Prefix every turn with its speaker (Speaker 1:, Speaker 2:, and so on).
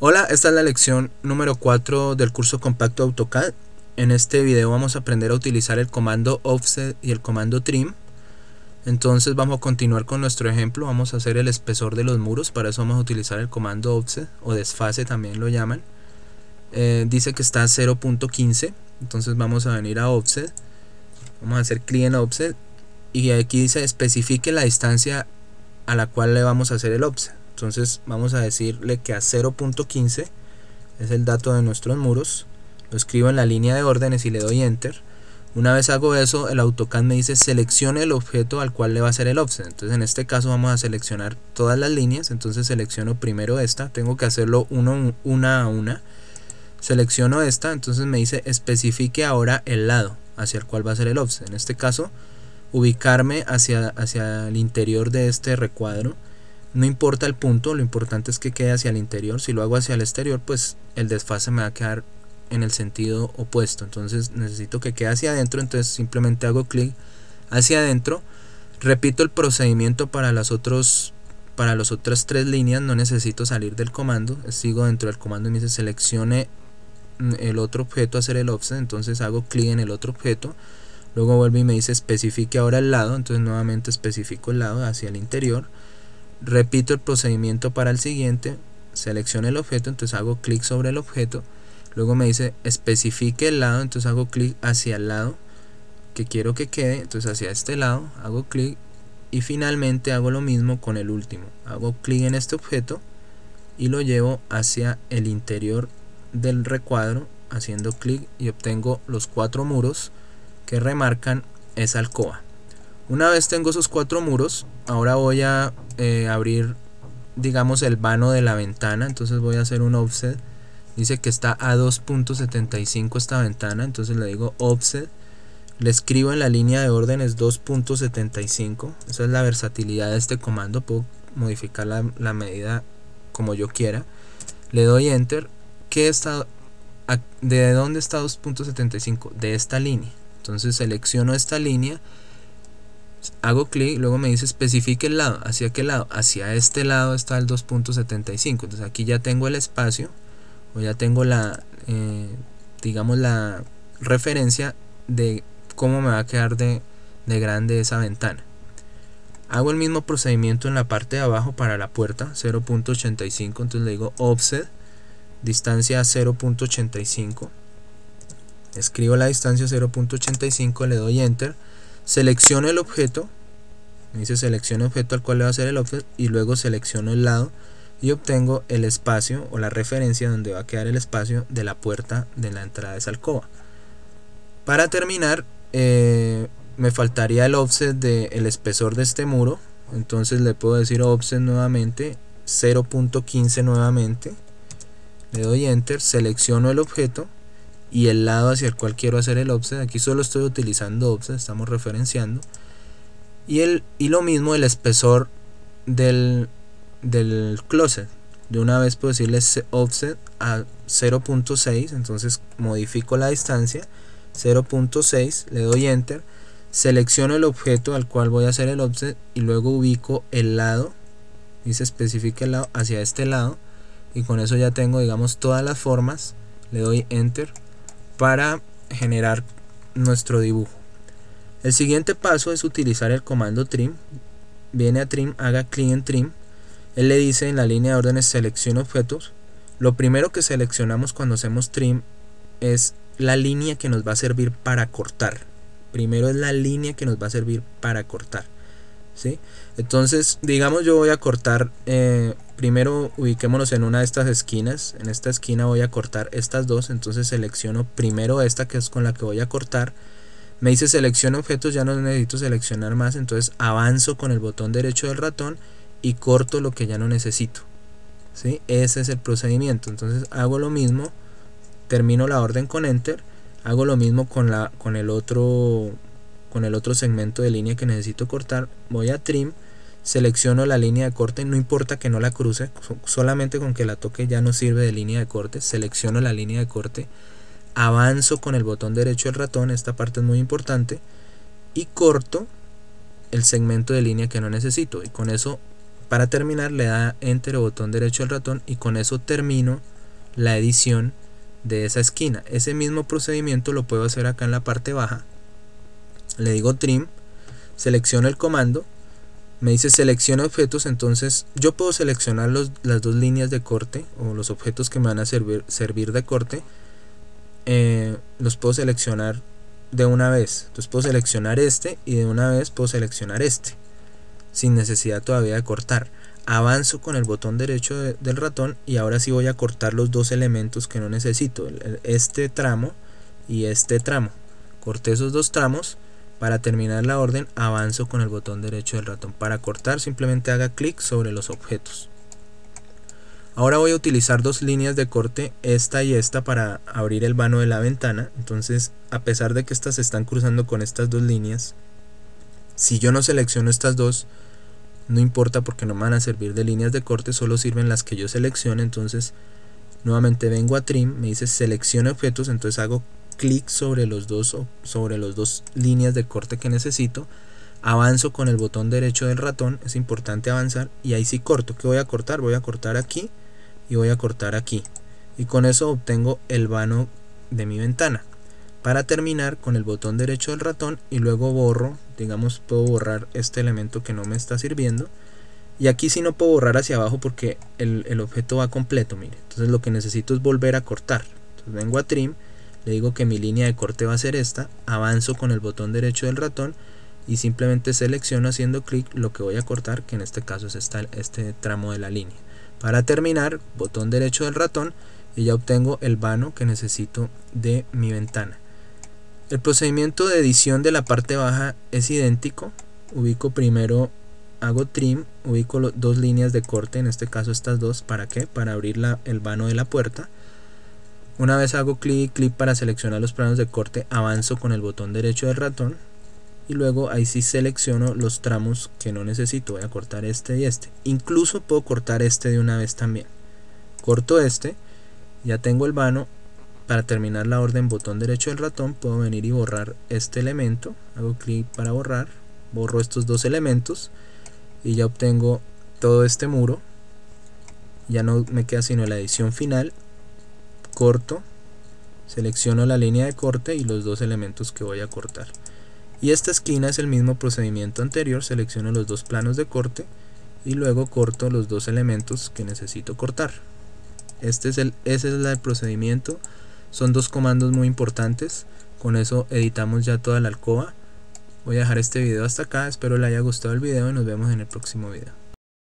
Speaker 1: Hola, esta es la lección número 4 del curso compacto AutoCAD. En este video vamos a aprender a utilizar el comando offset y el comando trim. Entonces vamos a continuar con nuestro ejemplo. Vamos a hacer el espesor de los muros. Para eso vamos a utilizar el comando offset o desfase, también lo llaman. Dice que está a 0.15. Entonces vamos a venir a offset. Vamos a hacer clic en offset y aquí dice especifique la distancia a la cual le vamos a hacer el offset. Entonces vamos a decirle que a 0.15 es el dato de nuestros muros. Lo escribo en la línea de órdenes y le doy enter. Una vez hago eso, el AutoCAD me dice seleccione el objeto al cual le va a hacer el offset. Entonces en este caso vamos a seleccionar todas las líneas. Entonces selecciono primero esta, tengo que hacerlo una a una. Selecciono esta, entonces me dice especifique ahora el lado hacia el cual va a ser el offset. En este caso ubicarme hacia el interior de este recuadro. No importa el punto, lo importante es que quede hacia el interior. Si lo hago hacia el exterior, pues el desfase me va a quedar en el sentido opuesto. Entonces necesito que quede hacia adentro, entonces simplemente hago clic hacia adentro. Repito el procedimiento para las otras tres líneas, no necesito salir del comando. Sigo dentro del comando y me dice seleccione el otro objeto a hacer el offset. Entonces hago clic en el otro objeto. Luego vuelve y me dice especifique ahora el lado. Entonces nuevamente especifico el lado hacia el interior. Repito el procedimiento para el siguiente, selecciono el objeto, entonces hago clic sobre el objeto, luego me dice especifique el lado, entonces hago clic hacia el lado que quiero que quede, entonces hacia este lado, hago clic y finalmente hago lo mismo con el último, hago clic en este objeto y lo llevo hacia el interior del recuadro, haciendo clic y obtengo los 4 muros que remarcan esa alcoba. Una vez tengo esos 4 muros, ahora voy a abrir, digamos, el vano de la ventana. Entonces voy a hacer un offset. Dice que está a 2.75 esta ventana, entonces le digo offset. Le escribo en la línea de órdenes 2.75. Esa es la versatilidad de este comando. Puedo modificar la medida como yo quiera. Le doy enter. ¿De dónde está 2.75? De esta línea. Entonces selecciono esta línea. Hago clic, luego me dice especifique el lado. ¿Hacia qué lado? Hacia este lado está el 2.75. Entonces aquí ya tengo el espacio, o ya tengo digamos la referencia de cómo me va a quedar de grande esa ventana. Hago el mismo procedimiento en la parte de abajo para la puerta, 0.85. Entonces le digo offset, distancia 0.85. Escribo la distancia 0.85, le doy enter. Selecciono el objeto, me dice seleccione objeto al cual le va a hacer el offset y luego selecciono el lado y obtengo el espacio o la referencia donde va a quedar el espacio de la puerta de la entrada de esa alcoba. Para terminar, me faltaría el offset del espesor de este muro, entonces le puedo decir offset nuevamente, 0.15 nuevamente, le doy enter, selecciono el objeto y el lado hacia el cual quiero hacer el offset. Aquí solo estoy utilizando offset, estamos referenciando. Y lo mismo el espesor del closet. De una vez puedo decirle offset a 0.6, entonces modifico la distancia 0.6, le doy enter, selecciono el objeto al cual voy a hacer el offset y luego ubico el lado, dice especifique el lado hacia este lado, y con eso ya tengo, digamos, todas las formas. Le doy enter para generar nuestro dibujo. El siguiente paso es utilizar el comando trim. Viene a trim, haga clic en trim. Él le dice en la línea de órdenes seleccione objetos. Lo primero que seleccionamos cuando hacemos trim es la línea que nos va a servir para cortar. Primero es la línea que nos va a servir para cortar, ¿sí? Entonces, digamos, yo voy a cortar, primero ubiquémonos en una de estas esquinas. En esta esquina voy a cortar estas dos, entonces selecciono primero esta que es con la que voy a cortar. Me dice selecciona objetos, ya no necesito seleccionar más, entonces avanzo con el botón derecho del ratón y corto lo que ya no necesito, ¿sí? Ese es el procedimiento. Entonces hago lo mismo, termino la orden con enter, hago lo mismo con el otro segmento de línea que necesito cortar. Voy a trim, selecciono la línea de corte, no importa que no la cruce, solamente con que la toque ya no sirve de línea de corte. Selecciono la línea de corte, avanzo con el botón derecho del ratón, esta parte es muy importante, y corto el segmento de línea que no necesito, y con eso para terminar le da enter o botón derecho del ratón y con eso termino la edición de esa esquina. Ese mismo procedimiento lo puedo hacer acá en la parte baja. Le digo trim, selecciono el comando, me dice selecciona objetos, entonces yo puedo seleccionar las dos líneas de corte o los objetos que me van a servir de corte, los puedo seleccionar de una vez. Entonces puedo seleccionar este y de una vez puedo seleccionar este sin necesidad todavía de cortar. Avanzo con el botón derecho del ratón y ahora sí voy a cortar los dos elementos que no necesito, este tramo y este tramo. Corté esos dos tramos. Para terminar la orden avanzo con el botón derecho del ratón. Para cortar simplemente haga clic sobre los objetos. Ahora voy a utilizar dos líneas de corte, esta y esta, para abrir el vano de la ventana. Entonces, a pesar de que estas se están cruzando con estas dos líneas, si yo no selecciono estas dos, no importa porque no me van a servir de líneas de corte, solo sirven las que yo seleccione. Entonces nuevamente vengo a trim, me dice seleccione objetos, entonces hago clic sobre los dos líneas de corte que necesito, avanzo con el botón derecho del ratón, es importante avanzar, y ahí sí corto. ¿Qué voy a cortar? Voy a cortar aquí y voy a cortar aquí, y con eso obtengo el vano de mi ventana. Para terminar, con el botón derecho del ratón y luego borro, digamos puedo borrar este elemento que no me está sirviendo, y aquí sí no puedo borrar hacia abajo porque el objeto va completo, mire. Entonces lo que necesito es volver a cortar. Entonces vengo a trim, le digo que mi línea de corte va a ser esta, avanzo con el botón derecho del ratón y simplemente selecciono haciendo clic lo que voy a cortar, que en este caso es este tramo de la línea. Para terminar, botón derecho del ratón y ya obtengo el vano que necesito de mi ventana. El procedimiento de edición de la parte baja es idéntico. Ubico primero, hago trim, ubico dos líneas de corte, en este caso estas dos. ¿Para qué? Para abrir el vano de la puerta. Una vez hago clic para seleccionar los planos de corte, avanzo con el botón derecho del ratón y luego ahí sí selecciono los tramos que no necesito. Voy a cortar este y este. Incluso puedo cortar este de una vez también. Corto este, ya tengo el vano. Para terminar la orden, botón derecho del ratón, puedo venir y borrar este elemento. Hago clic para borrar, borro estos dos elementos y ya obtengo todo este muro. Ya no me queda sino la edición final. Corto, selecciono la línea de corte y los dos elementos que voy a cortar. Y esta esquina es el mismo procedimiento anterior, selecciono los dos planos de corte y luego corto los dos elementos que necesito cortar. Ese es el procedimiento. Son dos comandos muy importantes. Con eso editamos ya toda la alcoba. Voy a dejar este video hasta acá. Espero le haya gustado el video y nos vemos en el próximo video.